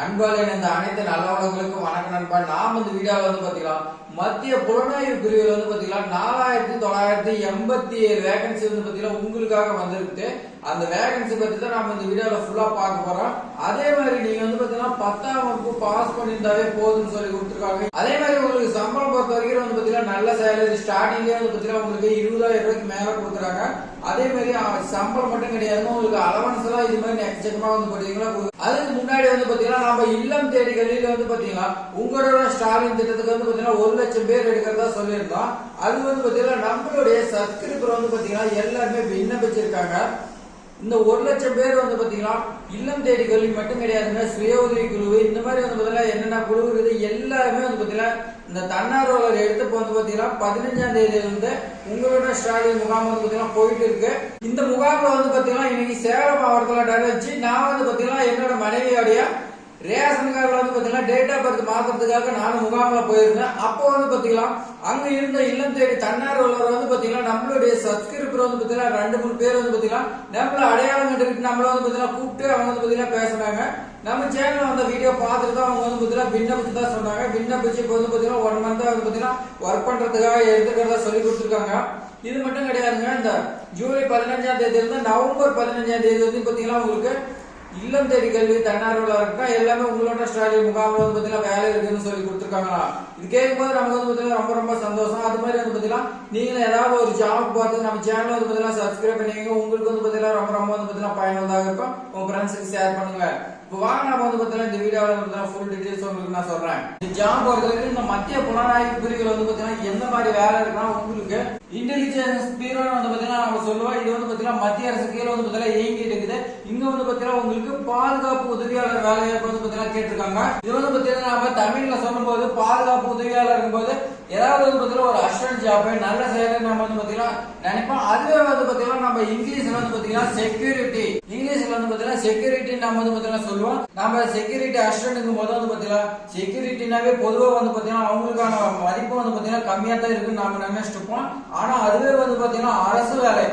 அன்பாலே இந்த அனைத்து நல்லவர்களுக்கும் வணக்கம் நண்பா. நாம் இந்த வீடியோவில் வந்து பாத்தீங்கன்னா மத்திய புலனாய்வு பிரிவில் வந்து பாத்தீங்கன்னா 4987 வேகன்சி வந்து பாத்தீங்கன்னா உங்களுக்காக வந்திருக்கு. அந்த வேகன்சி பத்தி தான் நாம இந்த வீடியோல ஃபுல்லா பார்க்க போறோம். அதே மாதிரி நீங்க வந்து பாத்தீங்கன்னா 10ஆம் வகுப்பு பாஸ் பண்ணியிருந்தாவே போதும்னு சொல்லி கொடுத்துருக்காங்க. அதே மாதிரி உங்களுக்கு சம்பளம் பொறுத்த வரைக்கும் வந்து பாத்தீங்கன்னா நல்ல சேலரி ஸ்டார்டிங்லேயே வந்து பாத்தீங்கன்னா உங்களுக்கு 20,000 ரூபாய்க்கு மேல கொடுக்குறாங்க. அதே மாதிரி சம்பளம் மட்டும் கிடையாது, உங்களுக்கு அலவன்ஸ் எல்லாம் இது மாதிரி எக்கச்சக்கமா வந்து பாத்தீங்கன்னா அதுக்கு முன்னாடி வந்து பாத்தீங்கன்னா நம்ம இல்லம் தேடி கல்வியில வந்து பாத்தீங்கன்னா உங்களோட ஸ்டாலின் திட்டத்துக்கு வந்து பாத்தீங்கன்னா 1 லட்சம் பேர் எடுக்கிறதா சொல்லியிருந்தோம். அது வந்து பாத்தீங்கன்னா நம்மளுடைய சப்ஸ்கிரைபர் வந்து பாத்தீங்கன்னா எல்லாருமே விண்ணப்பிச்சிருக்காங்க. இந்த 1 லட்சம் பேர் வந்து பாத்தீங்கன்னா இல்லம் தேடி கல்வி மட்டும் கிடையாதுங்க, சுய உதவி குழு இந்த மாதிரி வந்து பாத்தீங்கன்னா என்னென்ன குழு இருக்குது எல்லாருமே வந்து பாத்தீங்கன்னா இந்த தன்னார்வலர் எடுத்து வந்து பாத்தீங்கன்னா 15ஆம் தேதியில இருந்து உங்களோட ஸ்டாலின் முகாம் வந்து பாத்தீங்கன்னா போயிட்டு இருக்கு. இந்த முகாம்ல வந்து பாத்தீங்கன்னா இன்னைக்கு சேலம் மாவட்டத்துல நடந்துச்சு. நான் வந்து பாத்தீங்கன்னா என்னோட மனைவியோடைய ரேஷன் கார்டுல வந்து பாத்தீங்கன்னா டேட் ஆஃப் பர்த் மாத்திரத்துக்காக நானும் முகாம்ல போயிருந்தேன். அப்போ வந்து பாத்தீங்கன்னா அங்க இருந்த இல்லம் தேடி தன்னார்வலர் வந்து பாத்தீங்கன்னா நம்மளுடைய சப்ஸ்கிரைபர் வந்து பாத்தீங்கன்னா 2-3 பேர் வந்து பாத்தீங்கன்னா நம்மள அடையாளம் கண்டுக்கிட்டு நம்மள வந்து பாத்தீங்கன்னா கூப்பிட்டு அவங்க வந்து பாத்தீங்கன்னா பேசுனாங்க. நம்ம சேனல்ல அந்த வீடியோ பார்த்துட்டு தான் அவங்க வந்து பாத்தீங்கன்னா விண்ணப்பிச்சு தான் சொன்னாங்க. விண்ணப்பிச்சு இப்போ வந்து பாத்தீங்கன்னா 1 மந்த் வந்து பாத்தீங்கன்னா ஒர்க் பண்றதுக்காக எடுத்துக்கிறதா சொல்லி கொடுத்துருக்காங்க. இது மட்டும் கிடையாதுங்க, இந்த ஜூலை 15ஆம் தேதியில இருந்து நவம்பர் 15ஆம் தேதி வந்து பாத்தீங்கன்னா உங்களுக்கு இல்லம் தேடி கல்வி தன்னார்வலர் இருக்கா எல்லாமே உங்களோட ஸ்டாலின் முகாம்ல வந்து பாத்தீங்கன்னா வேலை இருக்குன்னு சொல்லி கொடுத்துருக்காங்களா. இது கேட்கும்போது நமக்கு வந்து பாத்தீங்கன்னா ரொம்ப ரொம்ப சந்தோஷம். அது மாதிரி வந்து பாத்தீங்கன்னா நீங்களும் ஏதாவது ஒரு ஜாப் பார்த்து நம்ம சேனல் வந்து பாத்தீங்கன்னா சப்ஸ்கிரைப் பண்ணிக்கோங்க. உங்களுக்கு வந்து பாத்தீங்கன்னா ரொம்ப ரொம்ப வந்து பாத்தீங்கன்னா பயனுள்ளதாக இருக்கும். உங்க ஃப்ரெண்ட்ஸுக்கு ஷேர் பண்ணுங்க. இப்போ வாங்க நம்ம வந்து பாத்தீங்கன்னா இந்த வீடியோல ஃபுல் டீடைல்ஸ் உங்களுக்கு நான் சொல்றேன். இந்த ஜாப் பொறுத்தவரைக்கும் இந்த மத்திய புலனாய்வு பிரிவில் வந்து பாத்தீங்கன்னா எந்த மாதிரி வேலை இருக்குன்னா உங்களுக்கு இன்டெலிஜென்ஸ் பியூரோ வந்து பாத்தீங்கன்னா நம்ம சொல்லுவோம். இது வந்து பாத்தீங்கன்னா மத்திய அரசு கீழே வந்து பாத்தீங்கன்னா இயங்கிட்டு இருக்குது. இங்க வந்து பாத்தீங்கன்னா உங்களுக்கு பாதுகாப்பு உதவியாளர் வேலையை வந்து பாத்தீங்கன்னா கேட்டிருக்காங்க. இது வந்து பாத்தீங்கன்னா நம்ம தமிழ்ல சொல்லும் போது பாதுகாப்பு உதவியாளர் இருக்கும்போது ஏதாவது வந்து பாத்தீங்கன்னா ஒரு அசிஸ்டன்ட் ஜாப் நல்ல சேலரி நம்ம வந்து பாத்தீங்கன்னா நினைப்போம். அதுவே வந்து பாத்தீங்கன்னா நம்ம இங்கிலீஷ்ல வந்து பாத்தீங்கன்னா செக்யூரிட்டி, இங்கிலீஷ்ல வந்து பாத்தீங்கன்னா செக்யூரிட்டி நம்ம வந்து பாத்தீங்கன்னா சொல்லுவோம். நம்ம செக்யூரிட்டி அசிஸ்டன்ட்ங்கும் போது வந்து பாத்தீங்கன்னா செக்யூரிட்டினாவே பொதுவா வந்து பாத்தீங்கன்னா அவங்களுக்கான மதிப்பு வந்து பாத்தீங்கன்னா கம்மியா தான் இருக்குன்னு நாம நினைச்சிட்டு இருப்போம். ஆனா அதுவே வந்து பாத்தீங்கன்னா அரசு வேலை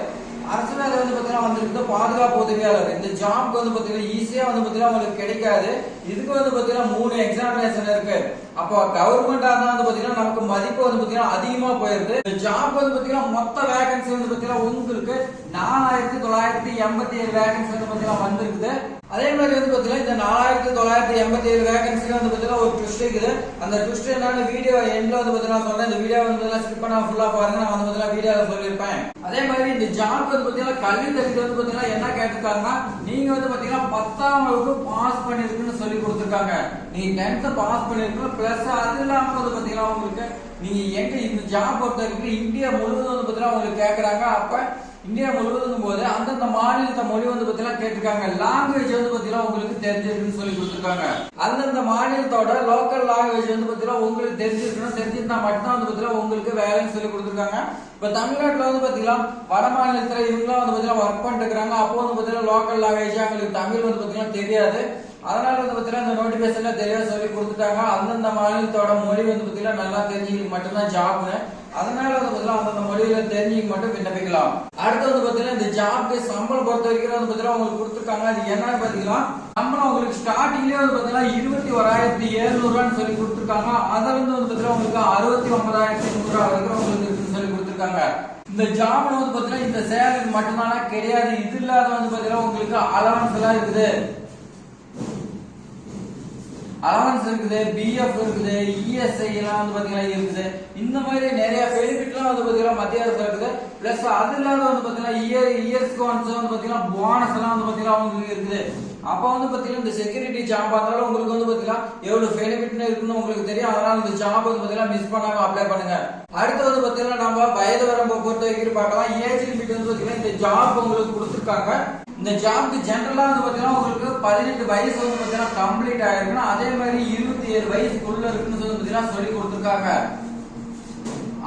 வந்து பாத்தீங்கன்னா வந்திருக்கு பாதுகாப்பு உதவியாளர். இந்த ஜாப்க்கு வந்து பாத்தீங்கன்னா ஈஸியா வந்து பாத்தீங்கன்னா உங்களுக்கு கிடைக்காது. இதுக்கு வந்து பாத்தீங்கன்னா 3 எக்ஸாமினேஷன் இருக்கு. அப்போ கவர்மெண்டா தான் வந்து பாத்தீங்கன்னா நமக்கு மதிப்பு வந்து பாத்தீங்கன்னா அதிகமா போயிருது. இந்த ஜாப் வந்து பாத்தீங்கன்னா மொத்த வேகன்சி வந்து பாத்தீங்கன்னா உங்களுக்கு 4987 வேகன்சி வந்து பாத்தீங்கன்னா வந்திருக்குது. அதே மாதிரி வந்து பாத்தீங்கன்னா இந்த 4987 வேகன்சி வந்து பாத்தீங்கன்னா ஒரு ட்விஸ்ட் இருக்குது. அந்த ட்விஸ்ட் என்னன்னு வீடியோ எண்ட்ல வந்து பாத்தீங்கன்னா சொல்றேன். இந்த வீடியோ வந்து ஸ்கிப் பண்ணாம ஃபுல்லா பாருங்க. நான் வந்து பாத்தீங்கன்னா வீடியோல சொல்லிருப்பேன். அதே மாதிரி இந்த ஜாப் வந்து பாத்தீங்கன்னா கல்வி தகுதி வந்து பாத்தீங்கன்னா என்ன கேட்டிருக்காங்கன்னா நீங்க வந்து பாத்தீங்கன்னா 10ஆம் வகுப்பு பாஸ் பண்ணிருக்குன்னு சொல்லி கொடுத்திருக்காங்க. நீங்க 10th பாஸ் பண்ணிருக்கணும் பிளஸ் அது இல்லாம வந்து பாத்தீங்கன்னா உங்களுக்கு நீங்க எங்க இந்த ஜாப் பொறுத்த வரைக்கும் இந்தியா முழுவதும் வந்து பாத்தீங்கன்னா உங்களுக்கு கேக்குறாங்க. அப்ப இந்தியா முழுவதும் போது அந்தந்த மாநிலத்த மொழி வந்து பாத்தீங்கன்னா கேட்டிருக்காங்க. லாங்குவேஜ் வந்து பாத்தீங்கன்னா உங்களுக்கு தெரிஞ்சிருக்குன்னு சொல்லி கொடுத்திருக்காங்க. அந்தந்த மாநிலத்தோட லோக்கல் லாங்குவேஜ் வந்து பாத்தீங்கன்னா உங்களுக்கு தெரிஞ்சிருக்கணும். தெரிஞ்சிருந்தா மட்டும் வந்து பாத்தீங்கன்னா உங்களுக்கு வேலைன்னு சொல்லி கொடுத்திருக்காங்க. இப்ப தமிழ்நாட்டுல வந்து பாத்தீங்கன்னா வட மாநிலத்துல இவங்களாம் வந்து பாத்தீங்கன்னா ஒர்க் பண்ணிட்டு இருக்காங்க. அப்போ வந்து பாத்தீங்கன்னா லோக்கல் லாங்குவேஜ் அவங்களுக்கு தமிழ் வந்து பாத்தீங்கன்னா தெரியாது. அதனால வந்து பாத்தீங்கன்னா இந்த நோட்டிபிகேஷன்ல தெளிவா சொல்லி கொடுத்துட்டாங்க. அந்தந்த மாநிலத்தோட மொழி வந்து பாத்தீங்கன்னா நல்லா தெரிஞ்சுக்கிட்டு மட்டும்தான் ஜாப்னு. அதனால வந்து பாத்தீங்கன்னா அந்தந்த மொழியில தெரிஞ்சுக்க மட்டும் விண்ணப்பிக்கலாம். அடுத்து வந்து பாத்தீங்கன்னா இந்த ஜாப்க்கு சம்பளம் பொறுத்த வரைக்கும் வந்து பாத்தீங்கன்னா உங்களுக்கு கொடுத்துருக்காங்க. அது என்னன்னு பாத்தீங்கன்னா சம்பளம் உங்களுக்கு ஸ்டார்டிங்லேயே வந்து பாத்தீங்கன்னா 21,700 ரூபான்னு சொல்லி கொடுத்துருக்காங்க. அதுல இருந்து வந்து பாத்தீங்கன்னா உங்களுக்கு 69,100 ரூபாய் வரைக்கும் உங்களுக்கு இருக்குன்னு சொல்லி கொடுத்துருக்காங்க. இந்த ஜாப்ல வந்து பாத்தீங்கன்னா இந்த சேலரி மட்டும்தானா கிடையாது. இது இல்லாத வந்து பாத்தீங்கன்னா உங்களுக்கு அலவன்ஸ் எல்லாம் இருக்குது. அலவன்ஸ் இருக்குது, பிஎஃப் இருக்குது, இஎஸ்ஐ எல்லாம் வந்து பாத்தீங்கன்னா இருக்குது. இந்த மாதிரி நிறைய பெனிஃபிட்லாம் வந்து பாத்தீங்கன்னா மத்திய அரசு இருக்குது. பிளஸ் அது இல்லாத வந்து பாத்தீங்கன்னா இயர்ஸ்க்கு ஒன்ஸ் வந்து பாத்தீங்கன்னா போனஸ் எல்லாம் வந்து பாத்தீங்கன்னா உங்களுக்கு இருக்குது. அப்ப வந்து பாத்தீங்கன்னா இந்த செக்யூரிட்டி ஜாப் இருந்தாலும் உங்களுக்கு வந்து பாத்தீங்கன்னா எவ்வளவு பெனிஃபிட்னு இருக்குன்னு உங்களுக்கு தெரியும். அதனால இந்த ஜாப் வந்து பாத்தீங்கன்னா மிஸ் பண்ணாம அப்ளை பண்ணுங்க. அடுத்து வந்து பாத்தீங்கன்னா நம்ம வயது வரம்பை பொறுத்த வரைக்கும் பார்க்கலாம். ஏஜ் லிமிட் வந்து பாத்தீங்கன்னா இந்த ஜாப் உங்களுக்கு கொடுத்துருக்காங்க. இந்த ஜாப்க்கு ஜெனரலா வந்து பாத்தீங்கன்னா உங்களுக்கு 18 வயசு வந்து பாத்தீங்கன்னா கம்ப்ளீட் ஆயிருக்குன்னா அதே மாதிரி 27 வயசுக்குள்ள இருக்குன்னு வந்து பாத்தீங்கன்னா சொல்லி கொடுத்துருக்காங்க.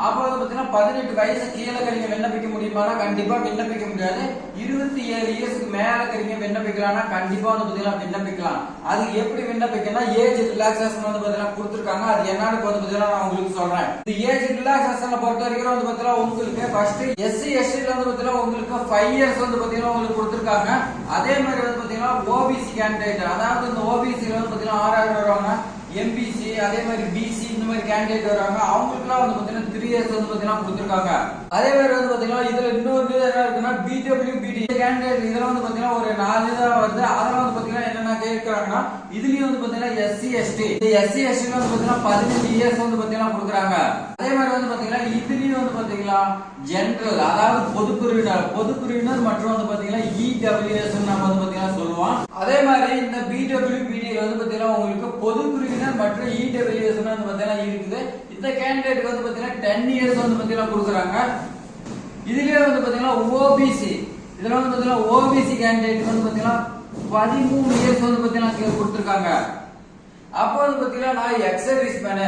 அப்ப வந்து பாத்தீங்கன்னா 18 வயசு கீழே நீங்க விண்ணப்பிக்க முடியுமானா கண்டிப்பா விண்ணப்பிக்க முடியாது. 27 இயர்ஸ்க்கு மேல நீங்க விண்ணப்பிக்கலாம்னா கண்டிப்பா வந்து பாத்தீங்கன்னா விண்ணப்பிக்கலாம். அது எப்படி விண்ணப்பிக்கனா ஏஜ் ரிலாக்சேஷன் வந்து பாத்தீங்கன்னா கொடுத்திருக்காங்க. அது என்னன்னு வந்து பாத்தீங்கன்னா நான் உங்களுக்கு சொல்றேன். இந்த ஏஜ் ரிலாக்சேஷனை பொறுத்த வரைக்கும் வந்து பாத்தீங்கன்னா உங்களுக்கு ஃபர்ஸ்ட் எஸ்சி எஸ்டி வந்து பாத்தீங்கன்னா உங்களுக்கு 5 இயர்ஸ் வந்து பாத்தீங்கன்னா உங்களுக்கு கொடுத்திருக்காங்க. அதே மாதிரி வந்து பாத்தீங்கன்னா ஓபிசி கேண்டிடேட், அதாவது இந்த ஓபிசி வந்து பாத்தீங்கன்னா 6000 வருவாங்க. எம்பிசி அதே மாதிரி பிசி இந்த மாதிரி கேண்டிடேட் வராங்க. அவங்களுக்குலாம் வந்து பாத்தீங்கன்னா 3 இயர்ஸ் வந்து பாத்தீங்கன்னா கொடுத்திருக்காங்க. அதே மாதிரி வந்து பாத்தீங்கன்னா இதுல இன்னொரு என்ன இருக்குன்னா பிடபிள்யூபிடி கேண்டிடேட் இதுல வந்து பாத்தீங்கன்னா ஒரு 4 தான் வருது. அதெல்லாம் வந்து பாத்தீங்கன்னா என்னென்ன கேக்குறாங்கன்னா இதுலயும் வந்து பாத்தீங்கன்னா எஸ்சி எஸ்டி இந்த எஸ்சி எஸ்டி வந்து பாத்தீங்கன்னா 15 இயர்ஸ் வந்து பாத்தீங்கன்னா கொடுக்குறாங்க. அதே மாதிரி வந்து பாத்தீங்கன்னா இதுலயும் வந்து பாத்தீங்கன்னா ஜெனரல், அதாவது பொதுப்பிரிவினர் மற்றும் வந்து பாத்தீங்கன்னா இடபிள்யூஎஸ் நம்ம வந்து பாத்தீங்கன்னா சொல்லுவோம். அதே மாதிரி இந்த பிடபிள்யூபிடி வந்து பாத்தீங்கன்னா உங்களுக்கு பொதுப்பிரிவினர் மற்றும் இடபிள்யூஎஸ் வந்து பாத்தீங்கன்னா இருக்குது. இந்த கேண்டிடேட் வந்து பாத்தீங்கன்னா 10 இயர்ஸ் வந்து பாத்தீங்கன்னா கொடுக்குறாங்க. இதுலயே வந்து பாத்தீங்கன்னா ஓபிசி இதுல வந்து பாத்தீங்கன்னா ஓபிசி கேண்டிடேட் வந்து பாத்தீங்கன்னா 13 இயர்ஸ் வந்து பாத்தீங்கன்னா கொடுத்திருக்காங்க. அப்போ வந்து பாத்தீங்கன்னா நான் எக்ஸர்வீஸ் மேன்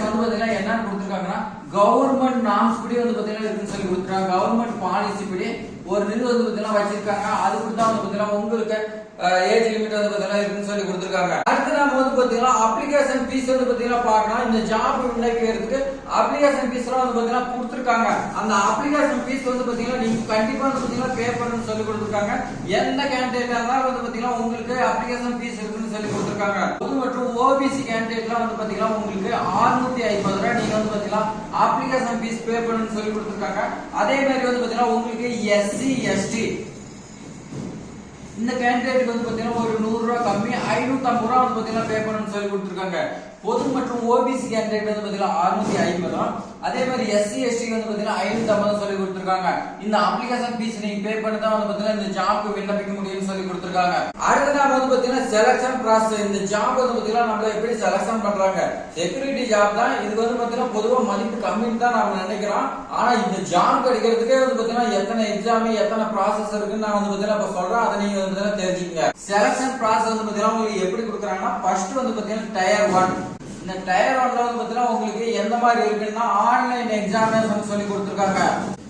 வந்து பாத்தீங்கன்னா என்னன்னு கொடுத்திருக்காங்கன்னா கவர்மெண்ட் நார்ம்ஸ் படி வந்து பாத்தீங்கன்னா இருக்குன்னு சொல்லி கொடுத்துருக்காங்க. கவர்மெண்ட் பாலிசி படி ஒரு இது வந்து பாத்தீங்கன்னா வச்சிருக்காங்க. அதுக்கு தான் வந்து பாத்தீங்கன்னா உங்களுக்கு ஏஜ் லிமிட் வந்து பாத்தீங்கன்னா இருக்குன்னு சொல்லி கொடுத்திருக்காங்க. அடுத்து நாம வந்து பாத்தீங்கன்னா அப்ளிகேஷன் ஃபீஸ் வந்து பாத்தீங்கன்னா பார்க்கலாம். இந்த ஜாப் விண்ணப்பிக்கிறதுக்கு அப்ளிகேஷன் ஃபீஸ்லாம் வந்து பாத்தீங்கன்னா கொடுத்திருக்காங்க. அந்த அப்ளிகேஷன் ஃபீஸ் வந்து பாத்தீங்கன்னா நீங்க கண்டிப்பா வந்து பாத்தீங்கன்னா பே பண்ணணும்னு சொல்லி கொடுத்திருக்காங்க. எந்த கேண்டிடேட்டா இருந்தாலும் வந்து பாத்தீங்கன்னா உங்களுக்கு அப்ளிகேஷன் ஃபீஸ் இருக்குன்னு சொல்லி கொடுத்திருக்காங்க. பொது மற்றும் ஓபிசி கேண்டிடேட்லாம் வந்து பாத்தீங்கன்னா உங்களுக்கு 650 ரூபாய் நீங்க வந்து பாத்தீங்கன்னா அப்ளிகேஷன் ஃபீஸ் பே பண்ணணும்னு சொல்லி கொடுத்திருக்காங்க. அதே மாதிரி வந்து பாத்தீங்கன்னா உங்களுக்கு எஸ்சி எஸ்டி இந்த கேண்டிடேட் வந்து பாத்தீங்கன்னா ஒரு 100 ரூபாய் கம்மி 550 ரூபாய் வந்து பாத்தீங்கன்னா பே பண்ணணும்னு சொல்லி கொடுத்திருக்காங்க. பொது மற்றும் ஓபிசி கேண்டிடேட் வந்து பாத்தீங்கன்னா 650. அதே மாதிரி எஸ்சி எஸ்டி வந்து பாத்தீங்கன்னா 550 சொல்லி கொடுத்திருக்காங்க. இந்த அப்ளிகேஷன் ஃபீஸ் நீங்க பே பண்ணி தான் வந்து பாத்தீங்கன்னா இந்த ஜாப்க்கு விண்ணப்பிக்க முடியும்னு சொல்லி கொடுத்திருக்காங்க. அடுத்து நாம வந்து பாத்தீங்கன்னா செலக்ஷன் process. இந்த ஜாப் வந்து பாத்தீங்கன்னா நம்மள எப்படி செலக்ஷன் பண்றாங்க? செக்யூரிட்டி ஜாப் தான். இதுக்கு வந்து பாத்தீங்கன்னா பொதுவா மதிப்பு கம்மின்னு தான் நாம நினைக்கிறோம். ஆனா இந்த ஜாப் கிடைக்கிறதுக்கே வந்து பாத்தீங்கன்னா எத்தனை எக்ஸாம் எத்தனை process இருக்குன்னு நான் வந்து பாத்தீங்கன்னா இப்ப சொல்றேன். அதை நீங்க வந்து தெரிஞ்சுக்கங்க. செலக்ஷன் process வந்து பாத்தீங்கன்னா உங்களுக்கு எப்படி கொடுக்குறாங்கன்னா ஃபர்ஸ்ட் வந்து பாத்தீங்கன்னா டயர் 1. இந்த டயர் 1ல வந்து பாத்தீங்கன்னா உங்களுக்கு எந்த மாதிரி இருக்குன்னா ஆன்லைன் எக்ஸாமினேஷன் சொல்லி கொடுத்திருக்காங்க.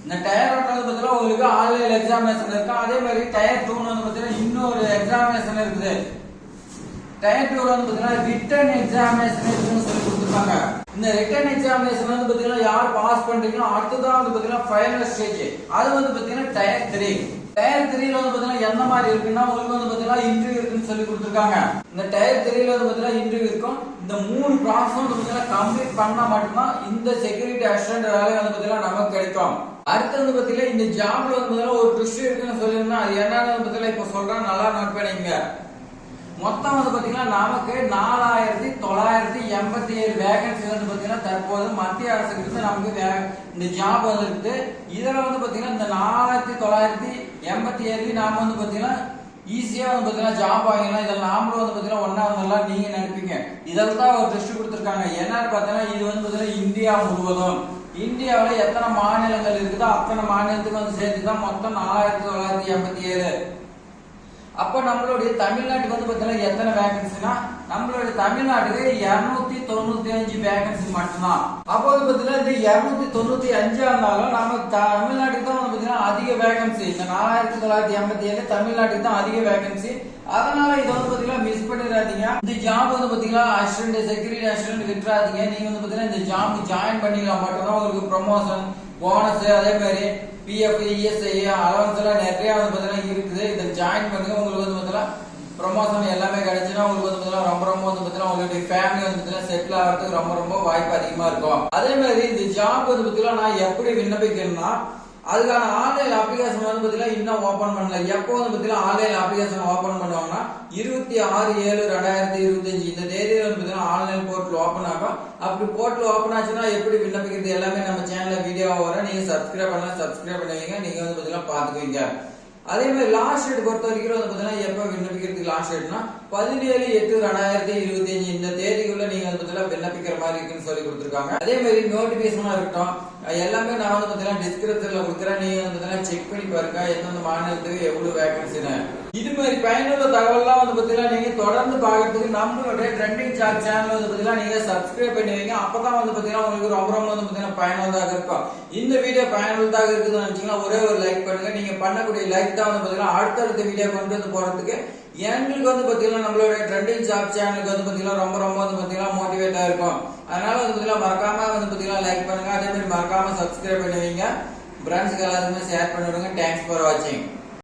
இந்த டயர் 1ல வந்து பாத்தீங்கன்னா உங்களுக்கு ஆன்லைன் எக்ஸாமினேஷன் இருக்கு. அதே மாதிரி டயர் 2 வந்து பாத்தீங்கன்னா இன்னொரு எக்ஸாமினேஷன் இருக்குது. டயர் 2ல வந்து பாத்தீங்கன்னா ரிட்டன் எக்ஸாமினேஷன் இருக்குன்னு சொல்லி கொடுத்திருக்காங்க. இந்த ரிட்டன் எக்ஸாமினேஷன் வந்து பாத்தீங்கன்னா யார் பாஸ் பண்றீங்களோ அடுத்ததான் வந்து பாத்தீங்கன்னா ஃபைனல் ஸ்டேஜ். அது வந்து பாத்தீங்கன்னா டயர் 3. டயர் 3ல வந்து பாத்தீங்கன்னா எந்த மாதிரி இருக்குன்னா உங்களுக்கு வந்து பாத்தீங்கன்னா இன்டர்வியூ இருக்குன்னு சொல்லி கொடுத்திருக்காங்க. இந்த டயர் 3ல வந்து பாத்தீங்கன்னா இன்டர்வியூ இருக்கும். இந்த 3 ப்ராசஸ் வந்து பாத்தீங்கன்னா கம்ப்ளீட் பண்ணா மட்டும்தான் இந்த செக்யூரிட்டி அசிஸ்டன்ட் வேலை வந்து பாத்தீங்கன்னா நமக்கு கிடைக்கும். அடுத்து வந்து பாத்தீங்கன்னா இந்த ஜாப்ல வந்து பாத்தீங்கன்னா ஒரு ட்விஸ்ட் இருக்குன்னு சொல்லிருந்தா அது என்னன்னு பாத்தீங்கன்னா இப்ப சொல்றேன், நல்லா நோட் பண்ணிக்கங்க. மொத்தம் வந்து பாத்தீங்கன்னா நமக்கு 4987 வேகன்சி வந்து பாத்தீங்கன்னா தற்போது மத்திய அரசுக்கு இருந்து நமக்கு இந்த ஜாப் வந்து இருக்கு. இதுல வந்து பாத்தீங்கன்னா இந்த 4987 நாம வந்து பாத்தீங்கன்னா ஈஸியா வந்து பாத்தீங்கன்னா ஜாப் வாங்கிடலாம். இதில் நாமளும் வந்து பாத்தீங்கன்னா ஒன்னா வந்துடலாம் நீங்க நினைப்பீங்க. இதில் தான் ஒரு டெஸ்ட் கொடுத்திருக்காங்க. என்னன்னு பாத்தீங்கன்னா இது வந்து பாத்தீங்கன்னா இந்தியா முழுவதும் இந்தியாவில எத்தனை மாநிலங்கள் இருக்குதோ அத்தனை மாநிலத்துக்கு வந்து சேர்த்துதான் மொத்தம் 4987. அப்ப நம்மளுடைய தமிழ்நாட்டுக்கு வந்து பாத்தீங்கன்னா எத்தனை வேகன்சினா நம்மளுடைய தமிழ்நாட்டுக்கு 295 வேகன்சி மட்டும்தான். அப்போ வந்து பாத்தீங்கன்னா இந்த 295 இருந்தாலும் நம்ம தமிழ்நாட்டுக்கு தான் வந்து பாத்தீங்கன்னா அதிக வேகன்சி. இந்த 4987 தமிழ்நாட்டுக்கு தான் அதிக வேகன்சி. அதனால இதை வந்து பாத்தீங்கன்னா மிஸ் பண்ணிடாதீங்க. இந்த ஜாப் வந்து பாத்தீங்கன்னா அசிஸ்டன்ட் செக்யூரிட்டி அசிஸ்டன்ட் விட்டுறாதீங்க. நீங்க வந்து பாத்தீங்கன்னா இந்த ஜாப் ஜாயின் பண்ணிக்கலாம் மட்டும்தான் உங்களுக்கு ப்ரொமோஷன் போனஸ் அதே மாதிரி பிஎஃப் இஎஸ்ஐ அலவன்ஸ் எல்லாம் நிறைய வந்து பாத்தீங்கன்னா இருக்குது. இதை ஜாயின் பண்ணுங்க. உங்களுக்கு வந்து பாத்தீங்கன்னா ப்ரொமோஷன் எல்லாமே கிடைச்சுன்னா உங்களுக்கு வந்து பாத்தீங்கன்னா ரொம்ப வந்து பாத்தீங்கன்னா உங்களுடைய ஃபேமிலி வந்து பாத்தீங்கன்னா செட்டில் ஆகிறதுக்கு ரொம்ப வாய்ப்பு அதிகமா இருக்கும். அதே மாதிரி இந்த ஜாப் வந்து பாத்தீங்கன்னா நான் எப்படி விண்ணப்பிக்கணும்னா அதுக்கான ஆன்லைன் அப்ளிகேஷன் வந்து பாத்தீங்கன்னா இன்னும் ஓபன் பண்ணல. எப்போ வந்து பாத்தீங்கன்னா ஆன்லைன் அப்ளிகேஷன் ஓபன் பண்ணுவாங்கன்னா 26/7/2025 இந்த தேதியில வந்து பாத்தீங்கன்னா ஆன்லைன் போர்ட்டல் ஓபன் ஆகும். அப்படி போர்ட்டல் ஓபன் ஆச்சுன்னா எப்படி விண்ணப்பிக்கிறது எல்லாமே நம்ம சேனல்ல வீடியோ வரும். நீங்க சப்ஸ்கிரைப் பண்ணுவீங்க. நீங்க வந்து பாத்தீங்கன்னா பாத்துக்குவீங்க. அதே மாதிரி லாஸ்ட் டேட் பொறுத்த வரைக்கும் வந்து பாத்தீங்கன்னா எப்ப விண்ணப்பிக்கிறதுக்கு லாஸ்ட் டேட்னா 17/8/2025 இந்த தேதிக்குள்ள நீங்க வந்து பாத்தீங்கன்னா விண்ணப்பிக்கிற மாதிரி இருக்குன்னு சொல்லி கொடுத்திருக்காங்க. அதே மாதிரி நோட்டிபிகேஷனா இருக்கட்டும் எல்லாமே நான் வந்து பாத்தீங்கன்னா டிஸ்கிரிப்ஷன்ல கொடுக்குறேன். நீங்க வந்து பாத்தீங்கன்னா செக் பண்ணி பாருங்க எந்தெந்த மாநிலத்துக்கு எவ்வளவு வேகன்சின்னு. இது மாதிரி பயனுள்ள தகவல்லாம் வந்து பாத்தீங்கன்னா நீங்க தொடர்ந்து பாக்கிறதுக்கு நம்மளுடைய ட்ரெண்டிங் ஜாப் சேனல் வந்து பாத்தீங்கன்னா நீங்க சப்ஸ்கிரைப் பண்ணி வைங்க. அப்பதான் வந்து பாத்தீங்கன்னா உங்களுக்கு ரொம்ப ரொம்ப வந்து பாத்தீங்கன்னா பயனுள்ளதாக இருக்கும். இந்த வீடியோ பயனுள்ளதாக இருக்குதுன்னு நினைச்சீங்கன்னா ஒரே ஒரு லைக் பண்ணுங்க. நீங்க பண்ணக்கூடிய லைக் தான் வந்து பாத்தீங்கன்னா அடுத்தடுத்த வீடியோ கொண்டு வந்து போறதுக்கு எங்களுக்கு வந்து பாத்தீங்கன்னா நம்மளுடைய ட்ரெண்டிங் ஜாப் சேனலுக்கு வந்து பாத்தீங்கன்னா ரொம்ப ரொம்ப வந்து பாத்தீங்கன்னா மோட்டிவேட்டா இருக்கும். அதனால வந்து பாத்தீங்கன்னா மறக்காம வந்து பாத்தீங்கன்னா லைக் பண்ணுங்க. அதே மாதிரி மறக்காம சப்ஸ்கிரைப் பண்ணி வைங்க. ஃப்ரெண்ட்ஸ்க்கு எல்லாருமே ஷேர் பண்ணி விடுங்க. தேங்க்ஸ் ஃபார் வாட்சிங்.